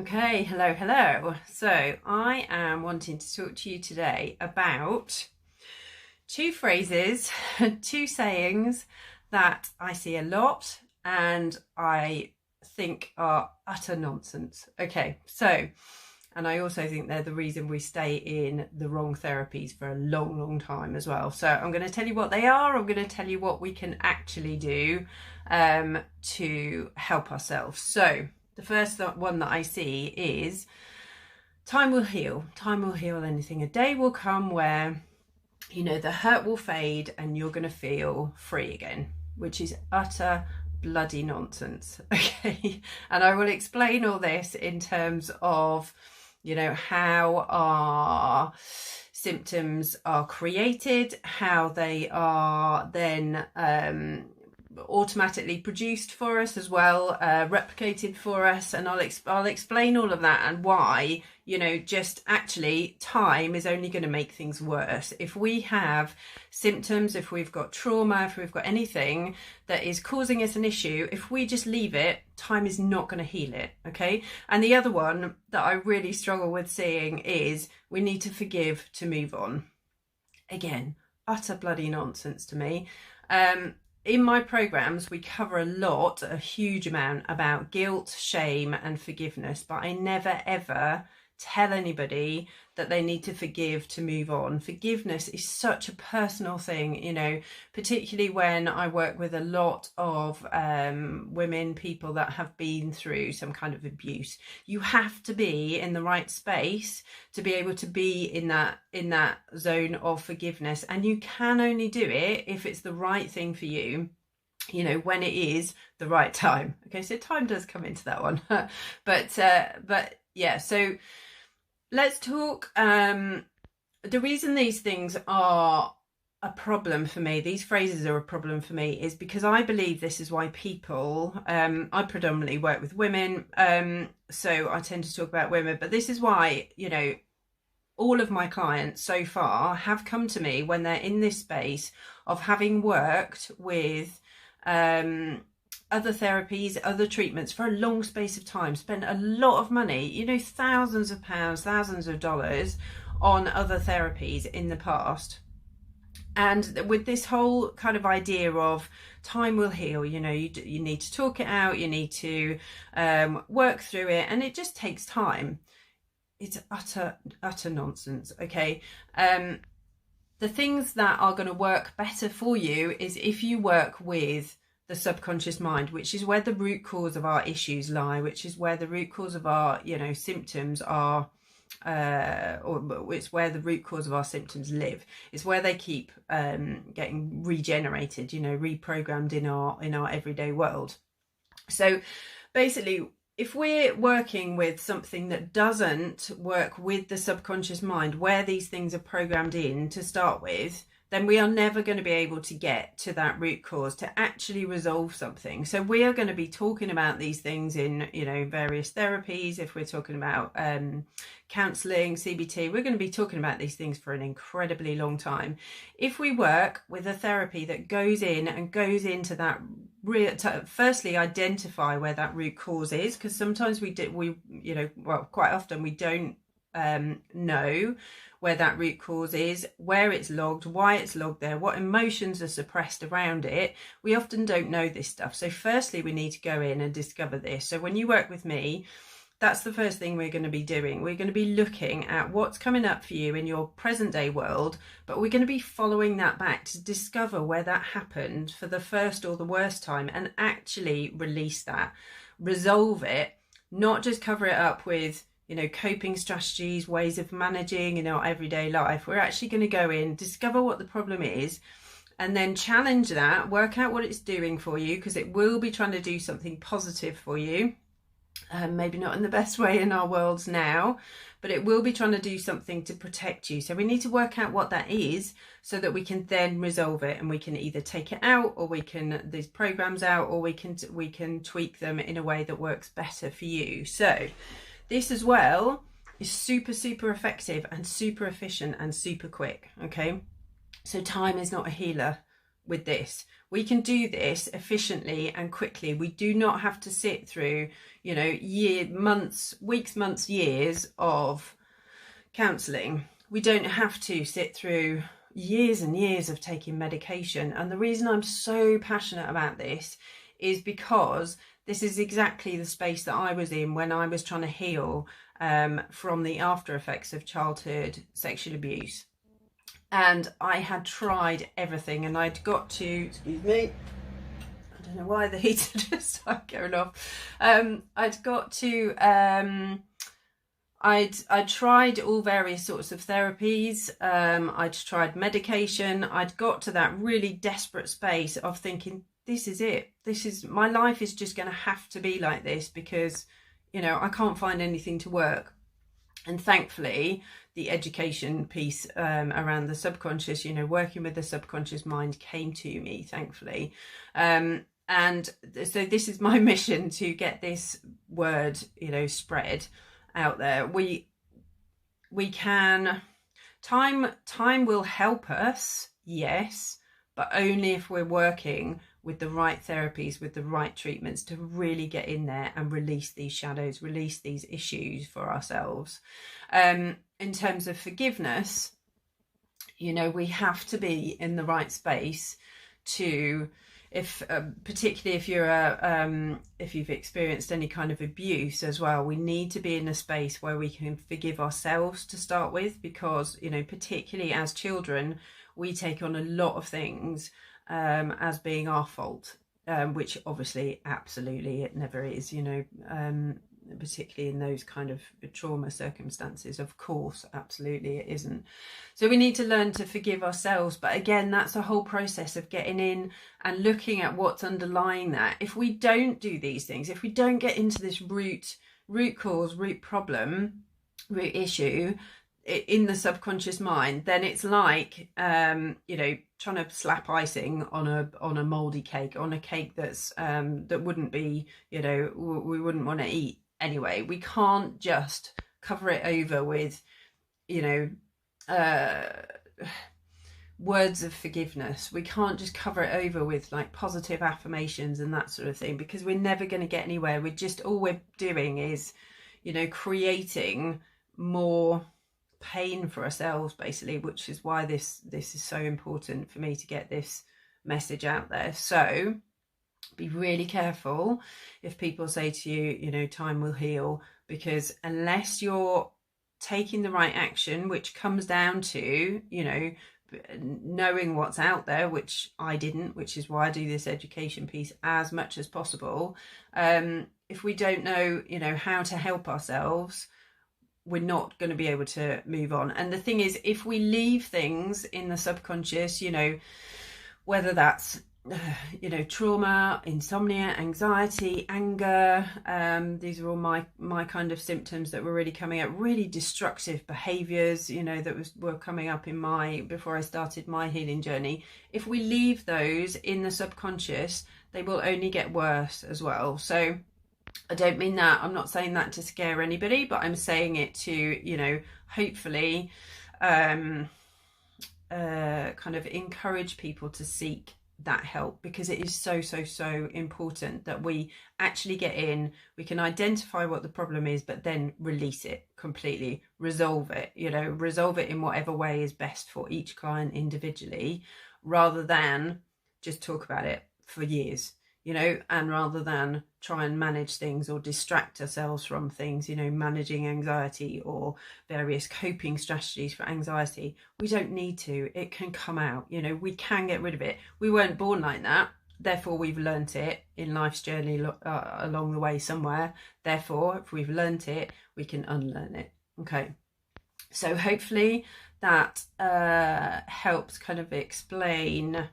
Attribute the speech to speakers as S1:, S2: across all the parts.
S1: Okay, hello. So I am wanting to talk to you today about two phrases, two sayings that I see a lot and I think are utter nonsense. Okay, so, and I also think they're the reason we stay in the wrong therapies for a long time as well. So I'm going to tell you what they are. I'm going to tell you what we can actually do to help ourselves. So the first one that I see is time will heal. Time will heal anything. A day will come where, the hurt will fade and you're going to feel free again, which is utter bloody nonsense. Okay. And I will explain all this in terms of, how our symptoms are created, how they are then automatically produced for us as well, replicated for us, and I'll explain all of that and why just actually time is only going to make things worse. If we have symptoms, if we've got trauma, if we've got anything that is causing us an issue, if we just leave it, time is not going to heal it. Okay. And the other one that I really struggle with seeing is we need to forgive to move on. Again, utter bloody nonsense to me. In my programs, we cover a huge amount about guilt, shame, and forgiveness, but I never ever tell anybody that they need to forgive to move on. Forgiveness is such a personal thing, particularly when I work with a lot of women, people that have been through some kind of abuse. You have to be in the right space to be able to be in that zone of forgiveness, and you can only do it if it's the right thing for you, when it is the right time. Okay, so time does come into that one. but yeah, so let's talk. The reason these things are a problem for me, these phrases are a problem for me, is because I believe this is why people, I predominantly work with women, so I tend to talk about women, but this is why, all of my clients so far have come to me when they're in this space of having worked with other therapies, other treatments for a long space of time, spent a lot of money, thousands of pounds, thousands of dollars on other therapies in the past. And with this whole kind of idea of time will heal, you need to talk it out, you need to work through it, and it just takes time. It's utter nonsense. Okay. The things that are going to work better for you is if you work with the subconscious mind, which is where the root cause of our issues lie, which is where the root cause of our, symptoms are, or it's where the root cause of our symptoms live. It's where they keep getting regenerated, reprogrammed in our everyday world. So basically, if we're working with something that doesn't work with the subconscious mind, where these things are programmed in to start with, then we are never going to be able to get to that root cause to actually resolve something. So we are going to be talking about these things in, various therapies. If we're talking about counselling, CBT, we're going to be talking about these things for an incredibly long time. If we work with a therapy that goes into that firstly identify where that root cause is, because sometimes quite often we don't know where that root cause is, where it's logged, why it's logged there, what emotions are suppressed around it. We often don't know this stuff. So firstly, we need to go in and discover this. So when you work with me, that's the first thing we're going to be doing. We're going to be looking at what's coming up for you in your present day world, but we're going to be following that back to discover where that happened for the first or the worst time and actually release that, resolve it, not just cover it up with coping strategies, ways of managing in our everyday life. We're actually going to go in, discover what the problem is, and then challenge that, work out what it's doing for you, because it will be trying to do something positive for you. Maybe not in the best way in our worlds now, but it will be trying to do something to protect you. So we need to work out what that is so that we can then resolve it, and we can either take it out, or we can these programs out, or we can tweak them in a way that works better for you. So this as well is super effective and super efficient and super quick. Okay, so time is not a healer. with this. We can do this efficiently and quickly. We do not have to sit through, you know, months, weeks, months, years of counselling. We don't have to sit through years and years of taking medication. And the reason I'm so passionate about this is because this is exactly the space that I was in when I was trying to heal from the after effects of childhood sexual abuse. And I had tried everything, and I'd got to, excuse me, I don't know why the heater just started going off. I'd got to, I'd tried all various sorts of therapies. I'd tried medication. I'd got to that really desperate space of thinking, this is it. This is, my life is just going to have to be like this because, you know, I can't find anything to work. And thankfully, the education piece around the subconscious, you know, working with the subconscious mind came to me, thankfully. And so this is my mission, to get this word, you know, spread out there. We can, time will help us, yes, but only if we're working with the right therapies, with the right treatments, to really get in there and release these shadows, release these issues for ourselves. In terms of forgiveness, you know, we have to be in the right space to, if particularly if you're if you've experienced any kind of abuse as well, we need to be in a space where we can forgive ourselves to start with, because, you know, particularly as children, we take on a lot of things as being our fault, which obviously absolutely it never is, you know, particularly in those kind of trauma circumstances, of course, absolutely it isn't. So we need to learn to forgive ourselves. But again, that's a whole process of getting in and looking at what's underlying that. If we don't do these things, if we don't get into this root cause, root problem, root issue in the subconscious mind, then it's like you know, trying to slap icing on a moldy cake, on a cake that's that wouldn't be, you know, we wouldn't want to eat anyway. We can't just cover it over with, you know, words of forgiveness. We can't just cover it over with like positive affirmations and that sort of thing, because we're never going to get anywhere. We're just, all we're doing is, you know, creating more pain for ourselves, basically, which is why this is so important for me to get this message out there. So be really careful if people say to you, you know, time will heal, because unless you're taking the right action, which comes down to, you know, knowing what's out there, which I didn't, which is why I do this education piece as much as possible. If we don't know, you know, how to help ourselves, we're not going to be able to move on. And the thing is, if we leave things in the subconscious, you know, whether that's you know, trauma, insomnia, anxiety, anger, these are all my kind of symptoms that were really coming up, really destructive behaviors, you know, that were coming up in before I started my healing journey. If we leave those in the subconscious, they will only get worse as well. So I don't mean that, I'm not saying that to scare anybody, but I'm saying it to, you know, hopefully kind of encourage people to seek that help, because it is so important that we actually get in, we can identify what the problem is, but then release it completely, resolve it, you know, resolve it in whatever way is best for each client individually, rather than just talk about it for years, you know, and rather than try and manage things or distract ourselves from things, you know, managing anxiety or various coping strategies for anxiety. We don't need to. It can come out, you know, we can get rid of it. We weren't born like that. Therefore, we've learnt it in life's journey along the way somewhere. Therefore, if we've learnt it, we can unlearn it. Okay. So hopefully that helps kind of explain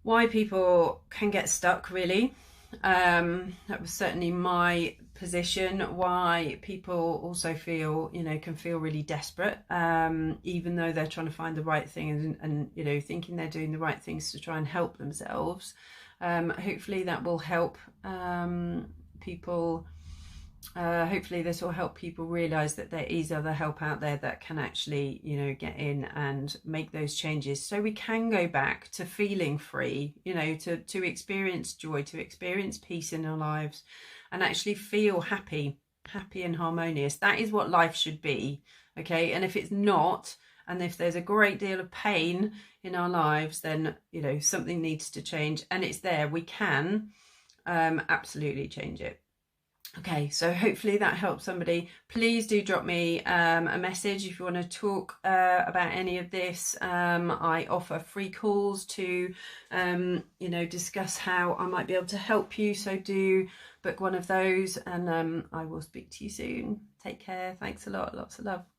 S1: why people can get stuck, really. That was certainly my position, why people also feel, you know, can feel really desperate, even though they're trying to find the right thing and you know, thinking they're doing the right things to try and help themselves. Hopefully that will help people hopefully this will help people realize that there is other help out there that can actually, you know, get in and make those changes, so we can go back to feeling free, you know, to experience joy, to experience peace in our lives, and actually feel happy and harmonious. That is what life should be. Okay, and if it's not, and if there's a great deal of pain in our lives, then, you know, something needs to change, and it's there. We can absolutely change it. Okay, so hopefully that helps somebody. Please do drop me a message if you want to talk about any of this. I offer free calls to, you know, discuss how I might be able to help you. So do book one of those, and I will speak to you soon. Take care. Thanks a lot. Lots of love.